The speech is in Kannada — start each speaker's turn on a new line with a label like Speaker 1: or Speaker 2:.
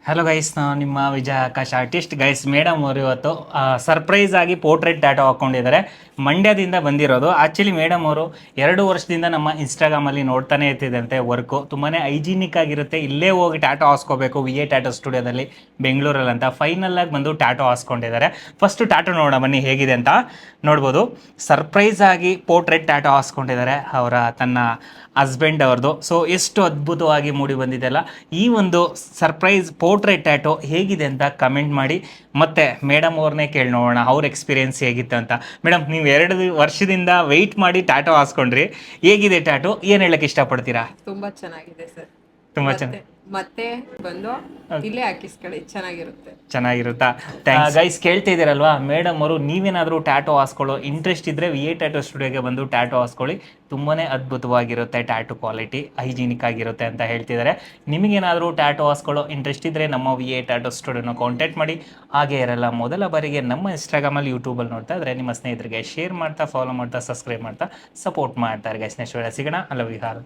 Speaker 1: ಹಲೋ ಗೈಸ್, ನಾನು ನಿಮ್ಮ ವಿಜಯ ಆಕಾಶ್ ಆರ್ಟಿಸ್ಟ್. ಗೈಸ್, ಮೇಡಮ್ ಅವರು ಇವತ್ತು ಸರ್ಪ್ರೈಸ್ ಆಗಿ ಪೋರ್ಟ್ರೇಟ್ ಟ್ಯಾಟೋ ಹಾಕ್ಕೊಂಡಿದ್ದಾರೆ. ಮಂಡ್ಯದಿಂದ ಬಂದಿರೋದು. ಆ್ಯಕ್ಚುಲಿ ಮೇಡಮ್ ಅವರು 2 ವರ್ಷದಿಂದ ನಮ್ಮ ಇನ್ಸ್ಟಾಗ್ರಾಮಲ್ಲಿ ನೋಡ್ತಾನೆ ಇರ್ತಿದ್ದಂತೆ ವರ್ಕು. ತುಂಬಾ ಹೈಜಿನಿಕ್ ಆಗಿರುತ್ತೆ. ಇಲ್ಲೇ ಹೋಗಿ ಟ್ಯಾಟೋ ಹಾಸ್ಕೋಬೇಕು ವಿ ಎ ಟ್ಯಾಟೋ ಸ್ಟುಡಿಯೋದಲ್ಲಿ ಬೆಂಗಳೂರಲ್ಲಿ ಅಂತ ಫೈನಲ್ಲಾಗಿ ಬಂದು ಟ್ಯಾಟೋ ಹಾಸ್ಕೊಂಡಿದ್ದಾರೆ. ಫಸ್ಟು ಟ್ಯಾಟೋ ನೋಡೋಣ ಬನ್ನಿ ಹೇಗಿದೆ ಅಂತ. ನೋಡ್ಬೋದು, ಸರ್ಪ್ರೈಸ್ ಆಗಿ ಪೋರ್ಟ್ರೇಟ್ ಟ್ಯಾಟೋ ಹಾಸ್ಕೊಂಡಿದ್ದಾರೆ ಅವರ ತನ್ನ ಹಸ್ಬೆಂಡ್ ಅವ್ರದ್ದು. ಸೊ ಎಷ್ಟು ಅದ್ಭುತವಾಗಿ ಮೂಡಿ ಬಂದಿದೆ ಅಲ್ಲ. ಈ ಒಂದು ಸರ್ಪ್ರೈಸ್ ಪೋರ್ಟ್ರೇಟ್ ಟ್ಯಾಟೋ ಹೇಗಿದೆ ಅಂತ ಕಮೆಂಟ್ ಮಾಡಿ. ಮತ್ತೆ ಮೇಡಮ್ ಅವ್ರನ್ನೇ ಕೇಳಿ ನೋಡೋಣ ಅವ್ರ ಎಕ್ಸ್ಪೀರಿಯನ್ಸ್ ಹೇಗಿತ್ತು ಅಂತ. ಮೇಡಮ್, ನೀವು 2 ವರ್ಷದಿಂದ ವೆಯ್ಟ್ ಮಾಡಿ ಟ್ಯಾಟೋ ಹಾಸ್ಕೊಂಡ್ರಿ. ಹೇಗಿದೆ ಟ್ಯಾಟೋ? ಏನು ಹೇಳಕ್ಕೆ ಇಷ್ಟಪಡ್ತೀರಾ?
Speaker 2: ತುಂಬಾ ಚೆನ್ನಾಗಿದೆ ಸರ್.
Speaker 1: ತುಂಬ
Speaker 2: ಮತ್ತೆ
Speaker 1: ಚೆನ್ನಾಗಿ
Speaker 2: ಮತ್ತೆ ಬಂದು ಇಲ್ಲೇ ಹಾಕಿಸ್ಕೊಳ್ಳಿ,
Speaker 1: ಚೆನ್ನಾಗಿರುತ್ತಾ? ಗೈಸ್, ಕೇಳ್ತಾ ಇದ್ದೀರಲ್ವಾ, ಮೇಡಮ್ ಅವರು ನೀವೇನಾದರೂ ಟ್ಯಾಟೋ ಹಾಸ್ಕೊಳ್ಳೋ ಇಂಟ್ರೆಸ್ಟ್ ಇದ್ದರೆ ವಿ ಎ ಟ್ಯಾಟೋ ಸ್ಟುಡಿಯೋಗೆ ಬಂದು ಟ್ಯಾಟೋ ಹಾಸ್ಕೊಳ್ಳಿ. ತುಂಬಾ ಅದ್ಭುತವಾಗಿರುತ್ತೆ ಟ್ಯಾಟೋ ಕ್ವಾಲಿಟಿ, ಹೈಜಿನಿಕ್ ಆಗಿರುತ್ತೆ ಅಂತ ಹೇಳ್ತಿದ್ದಾರೆ. ನಿಮಗೇನಾದರೂ ಟ್ಯಾಟೋ ಹಾಸ್ಕೊಳ್ಳೋ ಇಂಟ್ರೆಸ್ಟ್ ಇದ್ದರೆ ನಮ್ಮ ವಿ ಎ ಟ್ಯಾಟೋ ಸ್ಟುಡಿಯೋನ ಕಾಂಟ್ಯಾಕ್ಟ್ ಮಾಡಿ. ಹಾಗೆ ಇರಲ್ಲ, ಮೊದಲ ಬಾರಿಗೆ ನಮ್ಮ ಇನ್ಸ್ಟಾಗ್ರಾಮಲ್ಲಿ ಯೂಟ್ಯೂಬಲ್ಲಿ ನೋಡ್ತಾ ಇದ್ದರೆ ನಿಮ್ಮ ಸ್ನೇಹಿತರಿಗೆ ಶೇರ್ ಮಾಡ್ತಾ, ಫಾಲೋ ಮಾಡ್ತಾ, ಸಬ್ಸ್ಕ್ರೈಬ್ ಮಾಡ್ತಾ ಸಪೋರ್ಟ್ ಮಾಡ್ತಾರೆ ಗೈಸ್. ನೆಕ್ಸ್ಟ್ ವೇಳೆ ಸಿಗೋಣ. ಅಲ್ಲ ವಿಹಾರ.